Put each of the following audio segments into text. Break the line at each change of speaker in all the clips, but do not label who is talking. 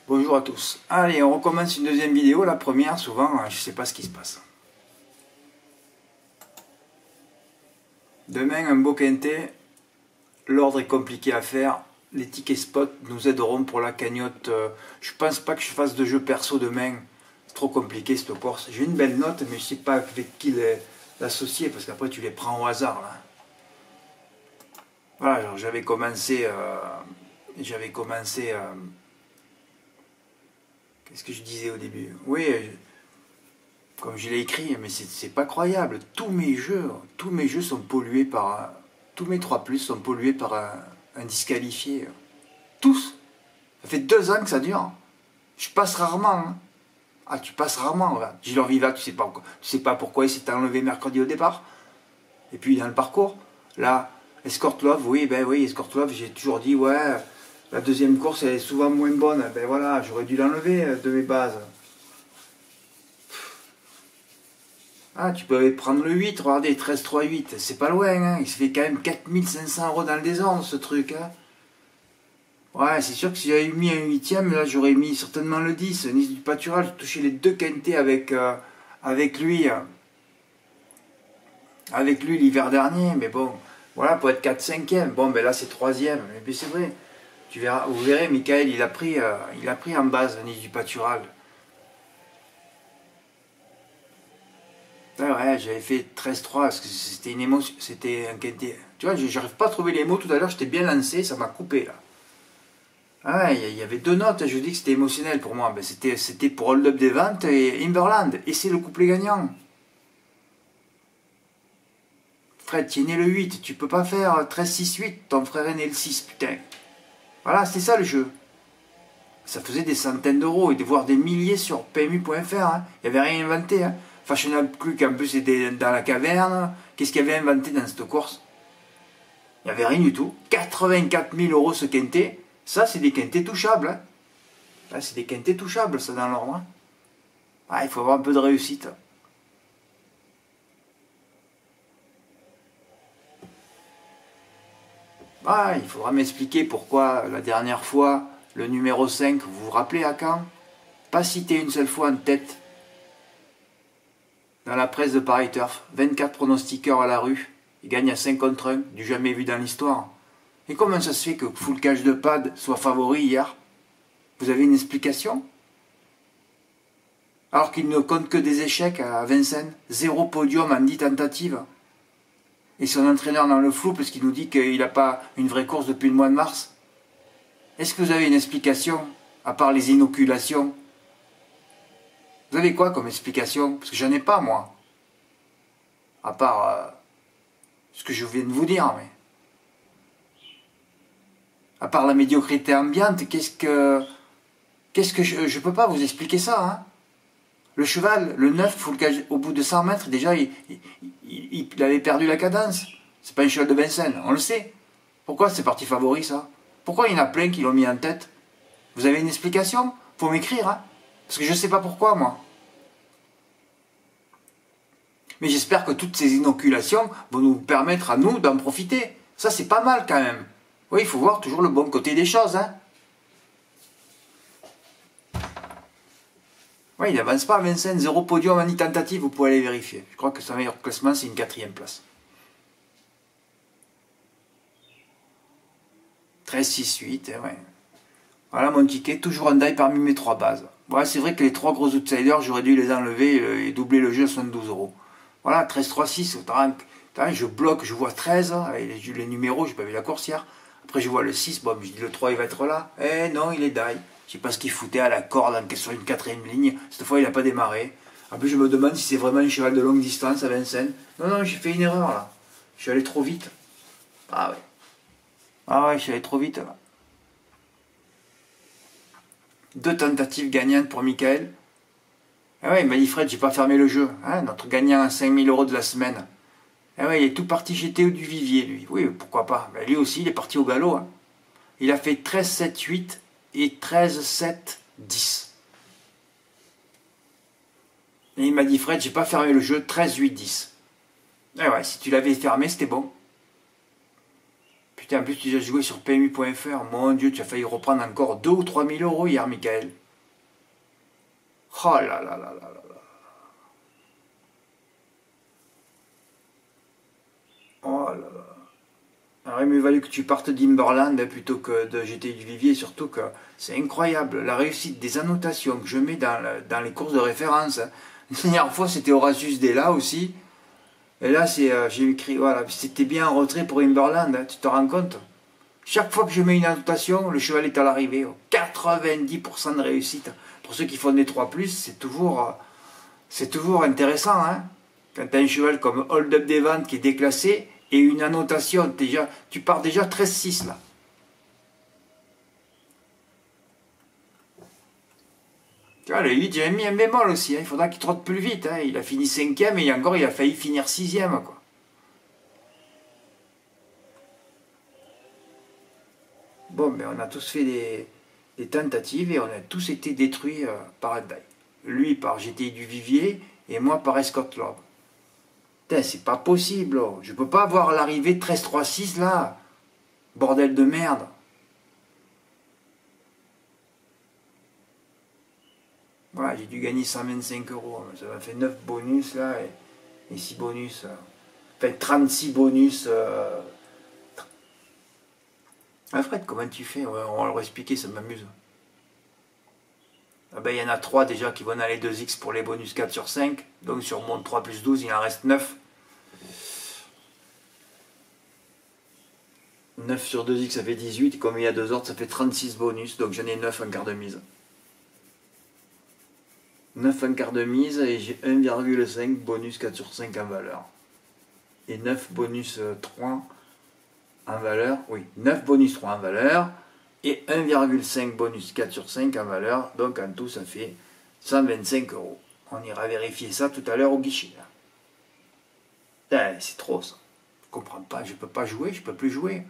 Bonjour à tous. Allez, on recommence une deuxième vidéo. La première, souvent, je sais pas ce qui se passe. Demain, un beau quintet. L'ordre est compliqué à faire. Les tickets spot nous aideront pour la cagnotte. Je pense pas que je fasse de jeu perso demain. C'est trop compliqué cette course. J'ai une belle note, mais je sais pas avec qui l'associer parce qu'après tu les prends au hasard là. Voilà, j'avais commencé. Qu'est-ce que je disais au début? Oui, comme je l'ai écrit, mais c'est pas croyable. Tous mes jeux sont pollués par. Tous mes 3+ sont pollués par un disqualifié. Tous. Ça fait 2 ans que ça dure. Je passe rarement. Hein. Ah, tu passes rarement. Gilles Viva, tu sais pas pourquoi il s'est enlevé mercredi au départ. Et puis dans le parcours, là, Escort Love, oui, ben oui, Escort Love, j'ai toujours dit, ouais, la deuxième course, elle est souvent moins bonne. Ben voilà, j'aurais dû l'enlever de mes bases. Ah, tu peux prendre le 8, regardez, 13-3-8, c'est pas loin, hein. Il se fait quand même 4500 € dans le désordre, ce truc, hein. Ouais, c'est sûr que si j'avais mis un 8ème, là, j'aurais mis certainement le 10, Nice du Pâturage, j'ai touché les 2 quintés avec lui l'hiver dernier, mais bon, voilà, pour être 4-5ème, bon, ben là, c'est 3ème, mais c'est vrai, vous verrez, Michael, il a pris en base Nice du Pâturage. Ouais, j'avais fait 13-3 parce que c'était une émotion, c'était un quintet. Tu vois, j'arrive pas à trouver les mots tout à l'heure, j'étais bien lancé, ça m'a coupé là. Ah, il y avait 2 notes, je dis que c'était émotionnel pour moi. Ben, c'était pour Hold Up des Ventes et Imberland, et c'est le couplet gagnant. Fred, tu es né le 8, tu peux pas faire 13-6-8, ton frère est né le 6, putain. Voilà, c'était ça le jeu. Ça faisait des centaines d'euros, et de voir des milliers sur PMU.fr, hein. Il n'y avait rien inventé, hein. Fashionable Club, en plus, c'était dans la caverne. Qu'est-ce qu'il y avait inventé dans cette course? Il n'y avait rien du tout. 84 000 € ce quintet. Ça, c'est des quintets touchables. Hein. Là, c'est des quintets touchables, ça, dans l'ordre. Hein. Ah, il faut avoir un peu de réussite. Ah, il faudra m'expliquer pourquoi, la dernière fois, le numéro 5, vous vous rappelez à quand? Pas cité une seule fois en tête. Dans la presse de Paris Turf, 24 pronostiqueurs à la rue. Il gagne à 5 contre 1, du jamais vu dans l'histoire. Et comment ça se fait que Full Cage de Pad soit favori hier? Vous avez une explication? Alors qu'il ne compte que des échecs à Vincennes, 0 podium en 10 tentatives. Et son entraîneur dans le flou parce qu'il nous dit qu'il n'a pas une vraie course depuis le mois de mars. Est-ce que vous avez une explication, à part les inoculations? Vous avez quoi comme explication? Parce que j'en ai pas, moi. À part ce que je viens de vous dire, mais... À part la médiocrité ambiante, qu'est-ce que je peux pas vous expliquer ça, hein? Le cheval, le 9, au bout de 100 mètres, déjà, il avait perdu la cadence. C'est pas un cheval de Vincennes, on le sait. Pourquoi c'est parti favori, ça? Pourquoi il y en a plein qui l'ont mis en tête? Vous avez une explication? Faut m'écrire, hein? Parce que je sais pas pourquoi, moi. Mais j'espère que toutes ces inoculations vont nous permettre à nous d'en profiter. Ça, c'est pas mal, quand même. Oui, il faut voir toujours le bon côté des choses, hein? Oui, il n'avance pas à Vincennes, 0 podium en 10 tentatives, vous pouvez aller vérifier. Je crois que son meilleur classement, c'est une 4ème place. 13-6-8, ouais. Voilà mon ticket, toujours en die parmi mes 3 bases. Voilà, c'est vrai que les 3 gros outsiders, j'aurais dû les enlever et doubler le jeu à 72 €. Voilà, 13-3-6, je bloque, je vois 13, avec les numéros, j'ai pas vu la course hier. Après je vois le 6, bon, je dis le 3 il va être là. Eh non, il est die. Je sais pas ce qu'il foutait à la corde sur une 4ème ligne. Cette fois il n'a pas démarré. En plus je me demande si c'est vraiment un cheval de longue distance à Vincennes. Non, j'ai fait une erreur là. Je suis allé trop vite. Ah ouais. Ah ouais, je suis allé trop vite là. 2 tentatives gagnantes pour Michael. Ah ouais, il m'a dit Fred, j'ai pas fermé le jeu. Hein, notre gagnant à 5000 € de la semaine. Ah ouais, il est tout parti jeter du vivier, lui. Oui, pourquoi pas. Ben, lui aussi, il est parti au galop. Hein. Il a fait 13-7-8 et 13-7-10. Et il m'a dit Fred, j'ai pas fermé le jeu, 13-8-10. Ah ouais, si tu l'avais fermé, c'était bon. Putain. Putain, en plus, tu as joué sur PMU.fr. Mon Dieu, tu as failli reprendre encore 2 ou 3 000 euros hier, Michael. Oh là là là là là là. Oh là là. Alors il m'est valu que tu partes d'Imberland plutôt que de GTI du Vivier, surtout que c'est incroyable, la réussite des annotations que je mets dans les courses de référence. La dernière fois c'était Horatius Della aussi, et là j'ai écrit, voilà, c'était bien en retrait pour Imberland, hein, tu te rends compte? Chaque fois que je mets une annotation, le cheval est à l'arrivée, 90% de réussite. Pour ceux qui font des 3+, c'est toujours intéressant, hein. Quand tu as un cheval comme Hold Up des Ventes qui est déclassé, et une annotation, déjà, tu pars déjà 13-6 là. Tu vois, le 8, j'ai mis un bémol aussi, hein. Il faudra qu'il trotte plus vite. Hein. Il a fini 5e et encore il a failli finir 6e. Quoi. Bon, mais on a tous fait des tentatives et on a tous été détruits par Adai. Lui par GTI du Vivier et moi par Escort Lord. C'est pas possible, oh. Je peux pas avoir l'arrivée 13-3-6 là. Bordel de merde. Voilà, j'ai dû gagner 125 euros. Ça m'a fait 9 bonus là et 6 bonus. Enfin, 36 bonus. Alfred, comment tu fais? Ouais, on va leur expliquer, ça m'amuse. Ah ben, il y en a 3 déjà qui vont dans les 2X pour les bonus 4 sur 5. Donc sur mon 3 plus 12, il en reste 9. 9 sur 2X, ça fait 18. Et comme il y a 2 ordres, ça fait 36 bonus. Donc j'en ai 9 en quart de mise. 9 en quart de mise et j'ai 1,5 bonus 4 sur 5 en valeur. Et 9 bonus 3 en valeur. Oui, 9 bonus 3 en valeur. Et 1,5 bonus 4 sur 5 en valeur. Donc en tout, ça fait 125 euros. On ira vérifier ça tout à l'heure au guichet. C'est trop ça. Je comprends pas, je peux pas jouer, je peux plus jouer.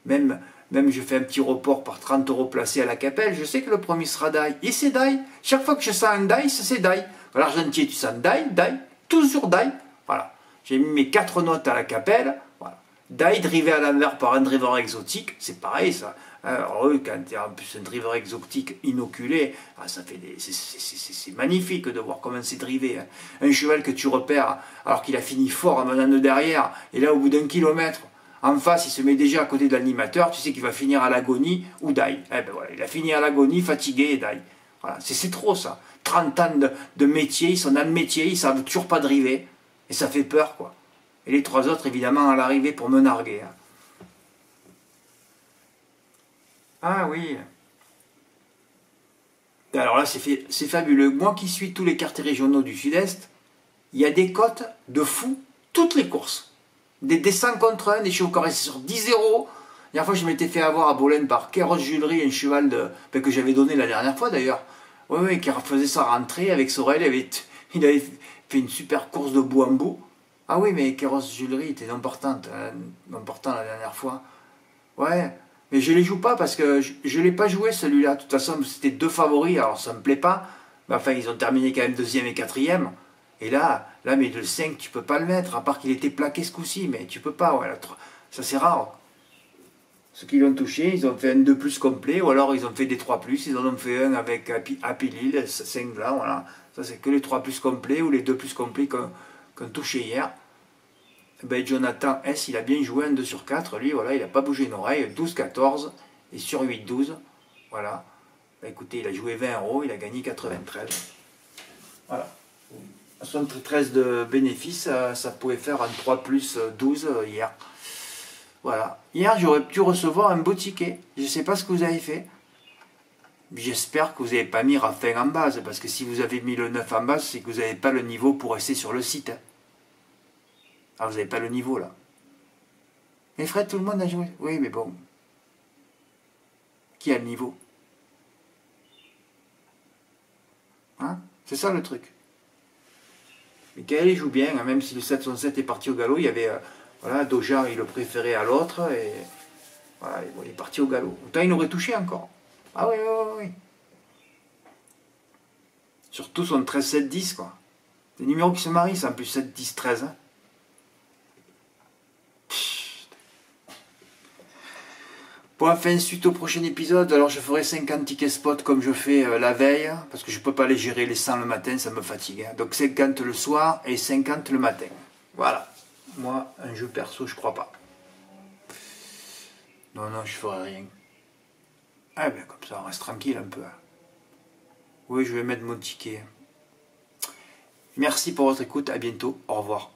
Même je fais un petit report par 30 euros placé à la Capelle, je sais que le premier sera die. Et c'est die. Chaque fois que je sens un die, c'est die. L'argentier, tu sens die, toujours die. Voilà. J'ai mis mes 4 notes à la Capelle. Voilà. Die drivé à l'envers par un driver exotique, c'est pareil ça. Alors eux, quand tu as en plus un driver exotique inoculé, ça fait c'est magnifique de voir comment c'est drivé. Hein. Un cheval que tu repères alors qu'il a fini fort en menant de derrière, et là au bout d'1 kilomètre, en face il se met déjà à côté de l'animateur, tu sais qu'il va finir à l'agonie ou die. Eh ben voilà, il a fini à l'agonie, fatigué et die. Voilà, c'est trop ça. 30 ans de métier, ils sont dans le métier, ils savent toujours pas driver, et ça fait peur quoi. Et les 3 autres évidemment à l'arrivée pour me narguer. Hein. Ah oui. Alors là, c'est fabuleux. Moi qui suis tous les quartiers régionaux du Sud-Est, il y a des cotes de fou, toutes les courses. Des 100 contre 1, des chevaux caressés sur 10-0. La dernière fois, je m'étais fait avoir à Bolène par Kéros Julery, un cheval que j'avais donné la dernière fois d'ailleurs. Oui, qui faisait sa rentrée avec Sorel. Il avait fait une super course de bout en bout. Ah oui, mais Kéros Julery était important la dernière fois. Ouais. Mais je ne les joue pas parce que je ne l'ai pas joué celui-là. De toute façon, c'était 2 favoris, alors ça ne me plaît pas. Mais enfin, ils ont terminé quand même 2e et 4e. Et là mais le 5, tu peux pas le mettre, à part qu'il était plaqué ce coup-ci. Mais tu peux pas, ouais, ça c'est rare. Ceux qui l'ont touché, ils ont fait un 2+ complet, ou alors ils ont fait des 3+, ils en ont fait un avec Happy Lille, 5 là, voilà. Ça c'est que les 3+ complets ou les 2+ complets qu'on touché hier. Ben, Jonathan S, il a bien joué un 2 sur 4, lui, voilà, il n'a pas bougé une oreille, 12-14, et sur 8-12, voilà. Ben, écoutez, il a joué 20 euros, il a gagné 93. Voilà. 73 de bénéfice, ça pouvait faire un 3+12 hier. Voilà. Hier, j'aurais pu recevoir un beau ticket. Je ne sais pas ce que vous avez fait. J'espère que vous n'avez pas mis Raffin en base, parce que si vous avez mis le 9 en base, c'est que vous n'avez pas le niveau pour rester sur le site. Ah, vous n'avez pas le niveau, là. Mais Fred, tout le monde a joué. Oui, mais bon. Qui a le niveau? Hein? C'est ça, le truc. Michael, il joue bien, hein, même si le 707 est parti au galop, il y avait... voilà, Dojar, il le préférait à l'autre, et... voilà, bon, il est parti au galop. Autant il aurait touché encore. Ah oui, oui, oui. Surtout son 13-7-10, quoi. Des numéros qui se marient, c'est en plus 7-10-13, hein. Bon, enfin, suite au prochain épisode, alors je ferai 50 tickets spot comme je fais la veille, parce que je peux pas les gérer les 100 le matin, ça me fatigue. Hein. Donc 50 le soir et 50 le matin. Voilà. Moi, un jeu perso, je crois pas. Non, non, je ferai rien. Ah ben comme ça, on reste tranquille un peu. Hein. Oui, je vais mettre mon ticket. Merci pour votre écoute, à bientôt, au revoir.